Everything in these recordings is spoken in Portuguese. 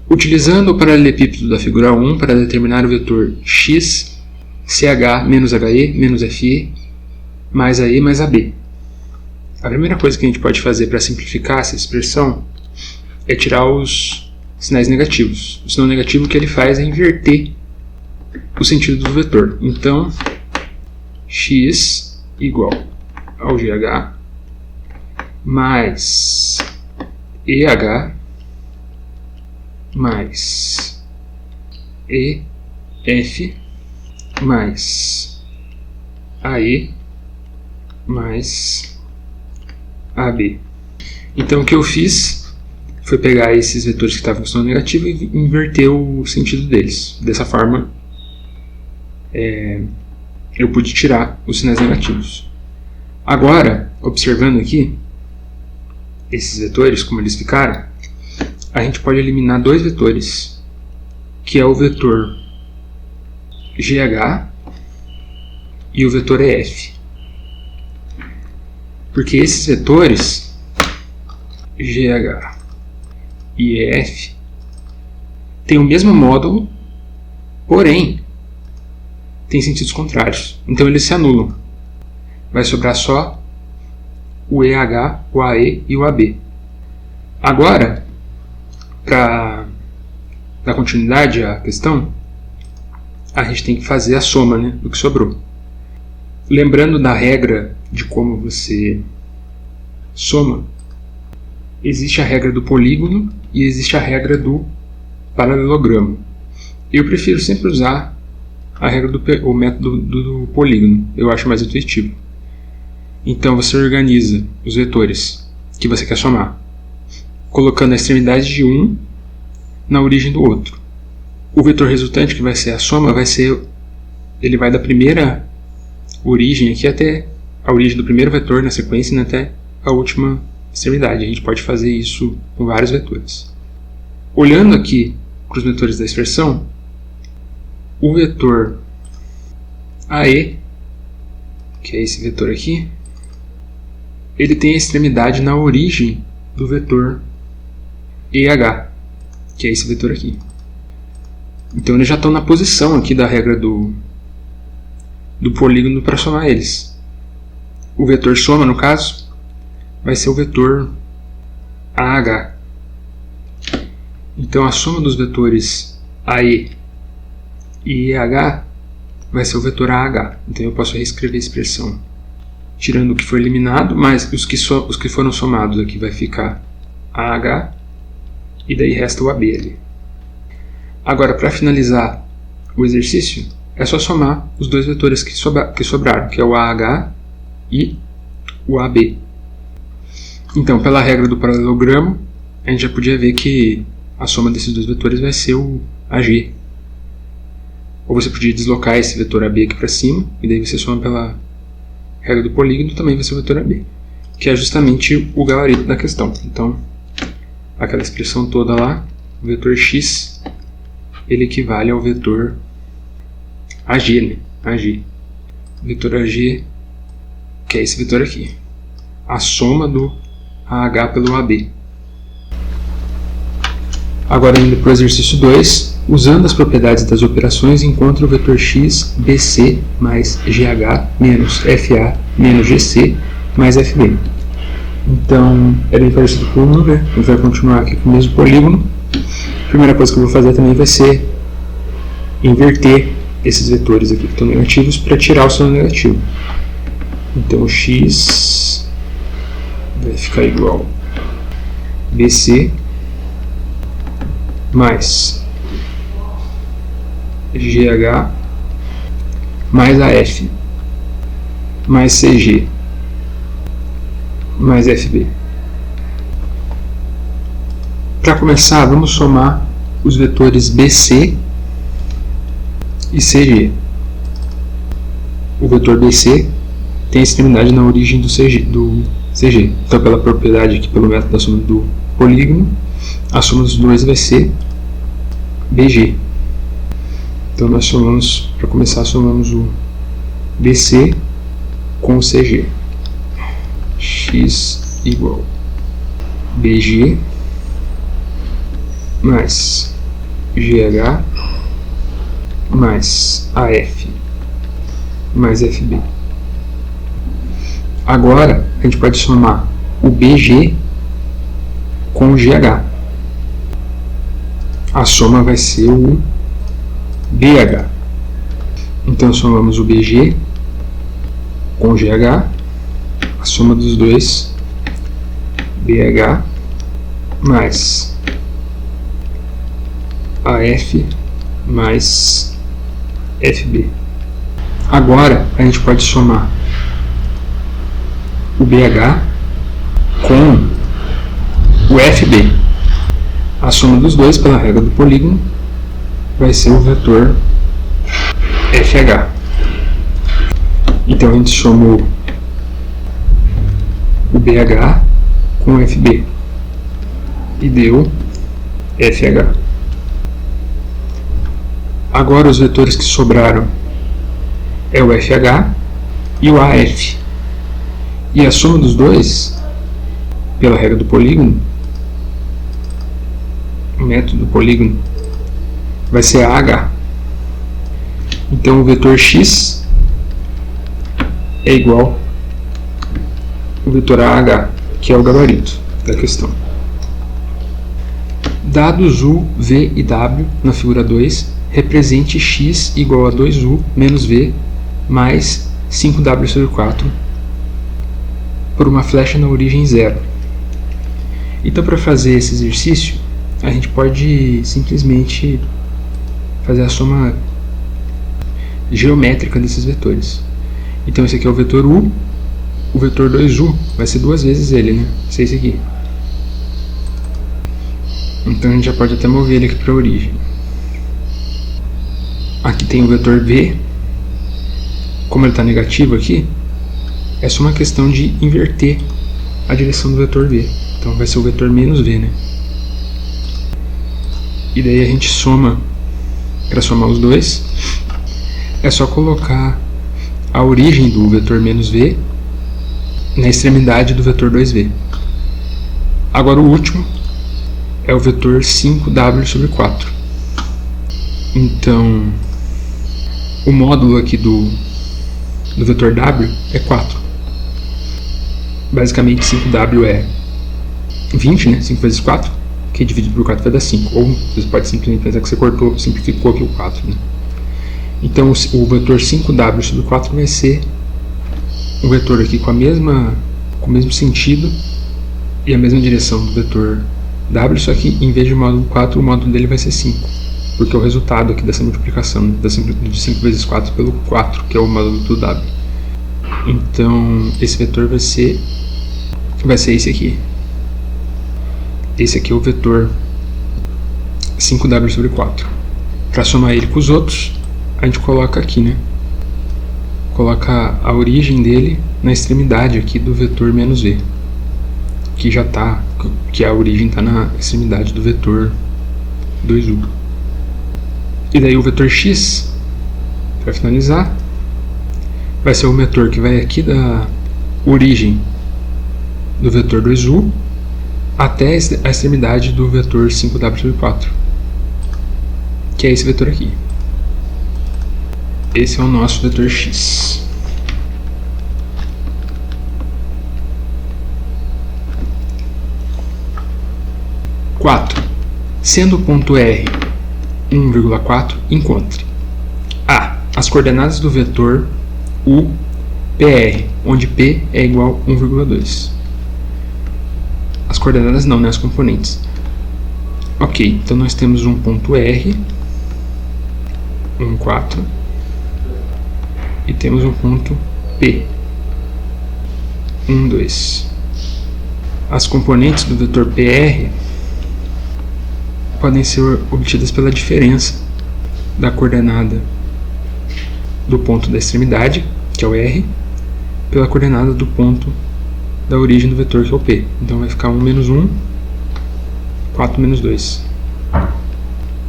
Utilizando o paralelepípedo da figura 1 para determinar o vetor x, ch menos he menos fe mais a e mais a b. A primeira coisa que a gente pode fazer para simplificar essa expressão é tirar os sinais negativos. O sinal negativo que ele faz é inverter o sentido do vetor. Então, x igual ao gh mais eh mais ef mais ae mais ab. Então o que eu fiz foi pegar esses vetores que estavam com sinal negativo e inverter o sentido deles. Dessa forma eu pude tirar os sinais negativos. Agora, observando aqui esses vetores, como eles ficaram, a gente pode eliminar dois vetores, que é o vetor GH e o vetor EF. Porque esses vetores, GH e EF, têm o mesmo módulo, porém, têm sentidos contrários. Então eles se anulam. Vai sobrar só o EH, o AE e o AB. Agora, para dar continuidade à questão, a gente tem que fazer a soma, né, do que sobrou. Lembrando da regra de como você soma, existe a regra do polígono e existe a regra do paralelogramo. Eu prefiro sempre usar a regra o método do polígono, eu acho mais intuitivo. Então você organiza os vetores que você quer somar, colocando a extremidade de um na origem do outro. O vetor resultante, que vai ser a soma, ele vai da primeira origem aqui até a origem do primeiro vetor na sequência e até a última extremidade. A gente pode fazer isso com vários vetores. Olhando aqui para os vetores da expressão, o vetor AE, que é esse vetor aqui, ele tem a extremidade na origem do vetor EH, que é esse vetor aqui. Então eles já estão na posição aqui da regra do polígono para somar eles. O vetor soma, no caso, vai ser o vetor AH. Então a soma dos vetores AE e EH vai ser o vetor AH. Então eu posso reescrever a expressão tirando o que foi eliminado, mas os que foram somados aqui vai ficar AH e daí resta o AB ali. Agora, para finalizar o exercício, é só somar os dois vetores que sobraram, que é o AH e o AB. Então, pela regra do paralelogramo, a gente já podia ver que a soma desses dois vetores vai ser o AG. Ou você podia deslocar esse vetor AB aqui para cima, e daí você soma pela regra do polígono, também vai ser o vetor AB, que é justamente o gabarito da questão. Então, aquela expressão toda lá, o vetor x, ele equivale ao vetor AG, né? AG. O vetor AG, que é esse vetor aqui. A soma do AH pelo AB. Agora, indo para o exercício 2, usando as propriedades das operações, encontra o vetor x BC mais GH menos FA menos GC mais FB. Então, é bem parecido com o 1, né? A gente vai continuar aqui com o mesmo polígono. A primeira coisa que eu vou fazer também vai ser inverter esses vetores aqui que estão negativos para tirar o sinal negativo. Então o x vai ficar igual a BC mais GH mais AF mais CG mais FB. Para começar, vamos somar os vetores BC e CG. O vetor BC tem a extremidade na origem do CG. Então, pela propriedade aqui, pelo método da soma do polígono, a soma dos dois vai ser BG. Então, nós somamos, para começar, somamos o BC com o CG. X igual BG mais GH mais AF mais FB. Agora a gente pode somar o BG com o GH. A soma vai ser o BH. Então somamos o BG com o GH, a soma dos dois, BH mais AF mais FB. Agora a gente pode somar o BH com o FB. A soma dos dois, pela regra do polígono, vai ser o vetor FH. Então a gente somou o BH com o FB e deu FH. Agora os vetores que sobraram é o FH e o AF. E a soma dos dois, pela regra do polígono, o método do polígono, vai ser AH. Então o vetor X é igual ao vetor AH, que é o gabarito da questão. Dados U, V e W na figura 2, represente X igual a 2U menos V mais 5W sobre 4 por uma flecha na origem 0. Então, para fazer esse exercício, a gente pode simplesmente fazer a soma geométrica desses vetores. Então esse aqui é o vetor U, o vetor 2U vai ser duas vezes ele, né? Vai ser esse aqui. Então a gente já pode até mover ele aqui para a origem. Aqui tem o vetor V, como ele está negativo aqui, é só uma questão de inverter a direção do vetor V. Então vai ser o vetor menos V, né? E daí a gente soma, para somar os dois, é só colocar a origem do vetor menos V na extremidade do vetor 2V. Agora o último é o vetor 5W sobre 4. Então, o módulo aqui do vetor W é 4. Basicamente 5W é 20, né? 5 vezes 4, que dividido por 4 vai dar 5. Ou você pode simplesmente pensar que você simplificou aqui o 4, né? Então o vetor 5W sobre 4 vai ser um vetor aqui com o mesmo sentido e a mesma direção do vetor W, só que em vez de módulo 4, o módulo dele vai ser 5, porque é o resultado aqui dessa multiplicação, né? De 5 vezes 4 pelo 4, que é o módulo do W. Então esse vetor vai ser esse aqui. Esse aqui é o vetor 5W sobre 4. Para somar ele com os outros, a gente coloca aqui, né? Coloca a origem dele na extremidade aqui do vetor menos V, que a origem está na extremidade do vetor 2U. E daí o vetor X, para finalizar, vai ser o vetor que vai aqui da origem do vetor 2U até a extremidade do vetor 5W sobre 4, que é esse vetor aqui. Esse é o nosso vetor X. Sendo o ponto R 1,4, encontre A. As coordenadas do vetor U PR, onde P é igual a 1,2. As coordenadas não, né? As componentes. Ok, então nós temos um ponto R 1,4 e temos um ponto P 1,2. As componentes do vetor PR podem ser obtidas pela diferença da coordenada do ponto da extremidade, que é o R, pela coordenada do ponto da origem do vetor, que é o P. Então vai ficar 1 menos 1, 4 menos 2.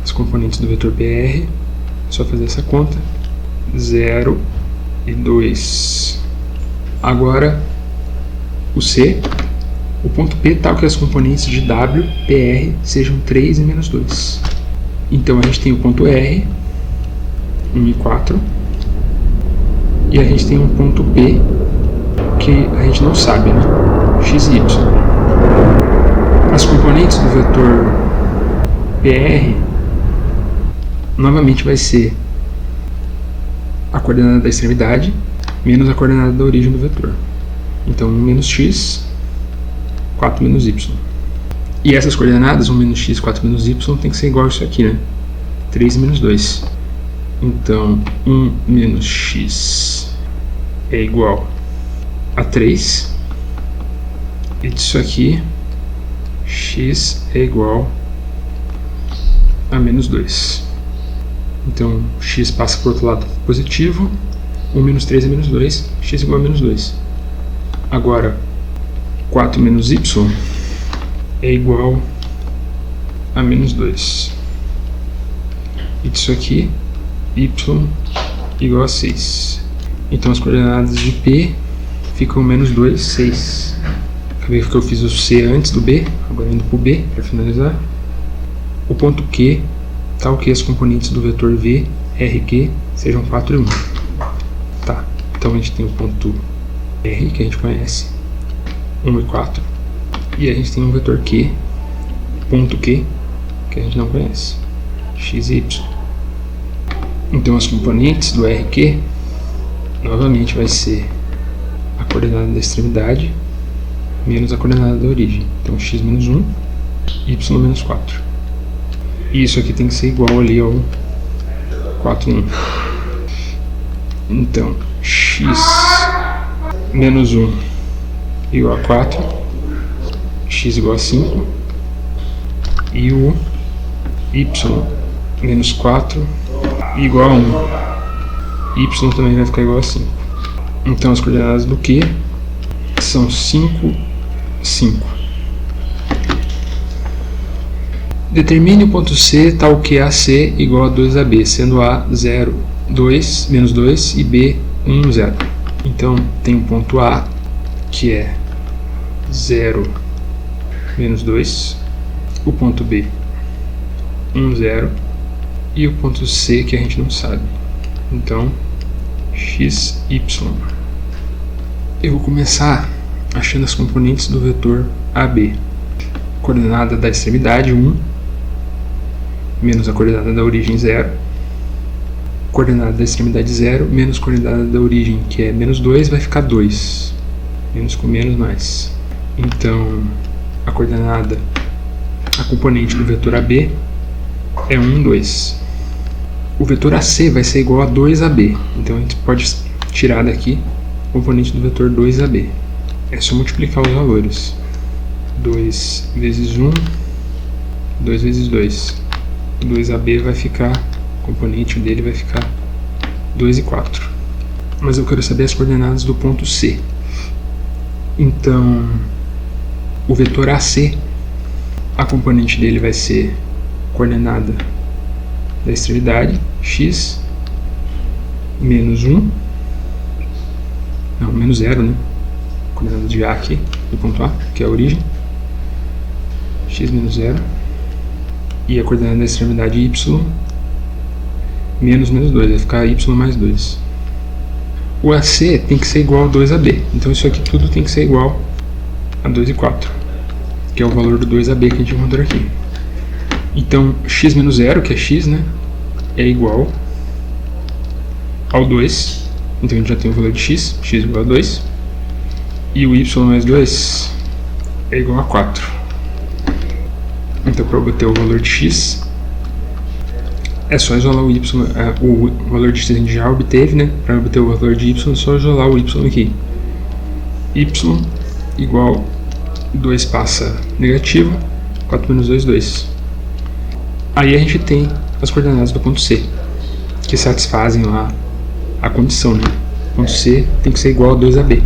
As componentes do vetor PR, é só fazer essa conta, 0 e 2. Agora o C, o ponto P, tal que as componentes de W, PR sejam 3 e menos 2. Então a gente tem o ponto R, 1 e 4, e a gente tem um ponto P que a gente não sabe, né? X e Y. As componentes do vetor PR novamente vai ser a coordenada da extremidade menos a coordenada da origem do vetor. Então 1 menos x, 4 menos y. E essas coordenadas, 1 menos x, 4 menos y, tem que ser igual a isso aqui, né? 3 menos 2. Então 1 menos x é igual a 3. E disso aqui, x é igual a menos 2. Então x passa para o outro lado positivo. 1 menos 3 é menos 2. X igual a menos 2. Agora 4 menos y é igual a menos 2. E disso aqui, y igual a 6. Então as coordenadas de P ficam menos 2, 6. Acabei que eu fiz o C antes do B, agora indo para o B para finalizar. O ponto Q, tal que as componentes do vetor V, RQ, sejam 4 e 1. Tá, então a gente tem o ponto R, que a gente conhece, 1 e 4. E a gente tem um vetor Q, ponto Q, que a gente não conhece, X e Y. Então as componentes do RQ, novamente vai ser a coordenada da extremidade menos a coordenada da origem. Então x menos 1, y menos 4. E isso aqui tem que ser igual ali ao 4, 1. Então x menos 1 igual a 4, x igual a 5, e o y menos 4 igual a 1. Y também vai ficar igual a 5. Então as coordenadas do Q são 5, 5. Determine o ponto C tal que AC igual a 2AB, sendo A 0, 2, menos 2 e B 1, 0. Então tem o ponto A, que é 0, menos 2, o ponto B 1, 0 e o ponto C que a gente não sabe. Então x, y. Eu vou começar achando as componentes do vetor AB. Coordenada da extremidade 1 menos a coordenada da origem 0. Coordenada da extremidade 0 menos coordenada da origem, que é menos 2, vai ficar 2. Menos com menos, mais. Então a coordenada, a componente do vetor AB é 1, 2. O vetor AC vai ser igual a 2AB. Então a gente pode tirar daqui a componente do vetor 2AB. É só multiplicar os valores. 2 vezes 1, 2 vezes 2. O 2AB vai ficar, o componente dele vai ficar 2 e 4. Mas eu quero saber as coordenadas do ponto C. Então, o vetor AC, a componente dele vai ser coordenada da extremidade, x, menos 1, não, menos 0, né? Coordenada de A aqui, do ponto A, que é a origem, x menos 0, e a coordenada da extremidade y, menos 2, vai ficar y mais 2. O AC tem que ser igual a 2AB, então isso aqui tudo tem que ser igual a 2 e 4, que é o valor do 2AB que a gente encontrou aqui. Então x menos 0, que é x, né, é igual ao 2, então a gente já tem o valor de x, x igual a 2, e o y mais 2 é igual a 4. Então para obter o valor de x, é só isolar o y, o valor de x a gente já obteve, né? Para obter o valor de y é só isolar o y aqui. Y igual 2 passa negativo, 4 menos 2, 2. Aí a gente tem as coordenadas do ponto C, que satisfazem lá a condição, né? O ponto C tem que ser igual a 2AB.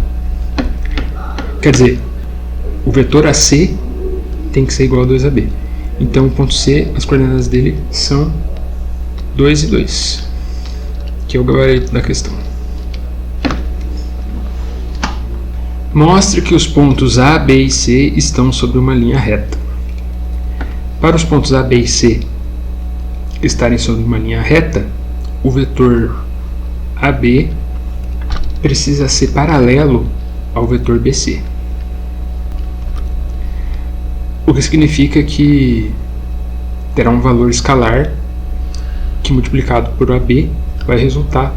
Quer dizer, o vetor AC tem que ser igual a 2AB. Então o ponto C, as coordenadas dele são 2 e 2, que é o gabarito da questão. Mostre que os pontos A, B e C estão sobre uma linha reta. Para os pontos A, B e C, estarem sobre uma linha reta, o vetor AB precisa ser paralelo ao vetor BC. O que significa que terá um valor escalar que, multiplicado por AB, vai resultar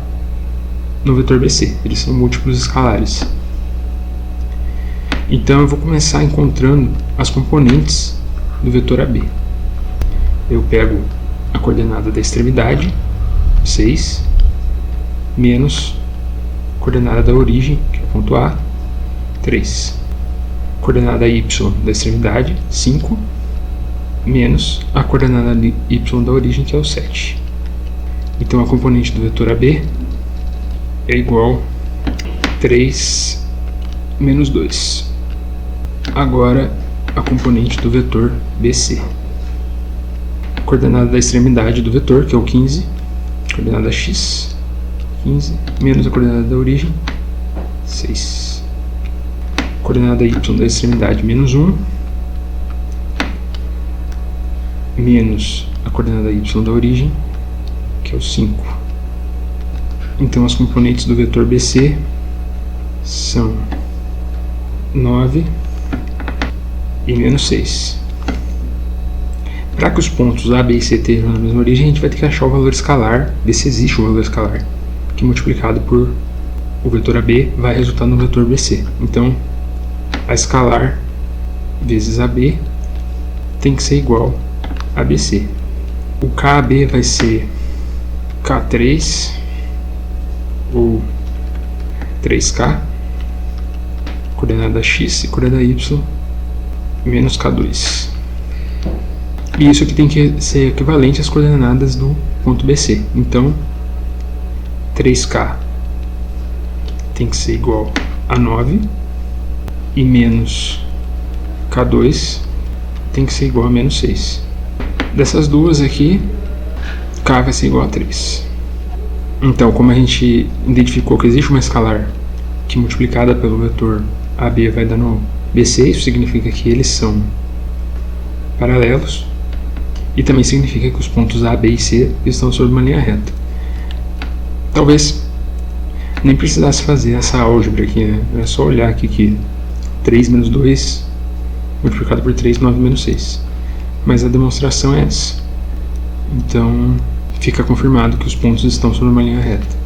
no vetor BC. Eles são múltiplos escalares. Então eu vou começar encontrando as componentes do vetor AB. Eu pego a coordenada da extremidade, 6, menos a coordenada da origem, que é o ponto A, 3. Coordenada y da extremidade, 5, menos a coordenada y da origem, que é o 7. Então a componente do vetor AB é igual a 3 menos 2. Agora a componente do vetor BC. A coordenada da extremidade do vetor, que é o 15, coordenada x, 15, menos a coordenada da origem, 6. Coordenada y da extremidade, menos 1, menos a coordenada y da origem, que é o 5. Então as componentes do vetor BC são 9 e menos 6. Para que os pontos A, B e C estejam na mesma origem, a gente vai ter que achar o valor escalar, ver se existe um valor escalar, que multiplicado por o vetor AB vai resultar no vetor BC. Então a escalar vezes AB tem que ser igual a BC. O KAB vai ser K3 ou 3K, coordenada x e coordenada y, menos K2. E isso aqui tem que ser equivalente às coordenadas do ponto BC. Então 3K tem que ser igual a 9 e menos K2 tem que ser igual a menos 6. Dessas duas aqui, K vai ser igual a 3. Então, como a gente identificou que existe uma escalar que multiplicada pelo vetor AB vai dar no BC, isso significa que eles são paralelos e também significa que os pontos A, B e C estão sobre uma linha reta. Talvez nem precisasse fazer essa álgebra aqui, né? É só olhar aqui que 3 menos 2 multiplicado por 3, 9 menos 6. Mas a demonstração é essa. Então fica confirmado que os pontos estão sobre uma linha reta.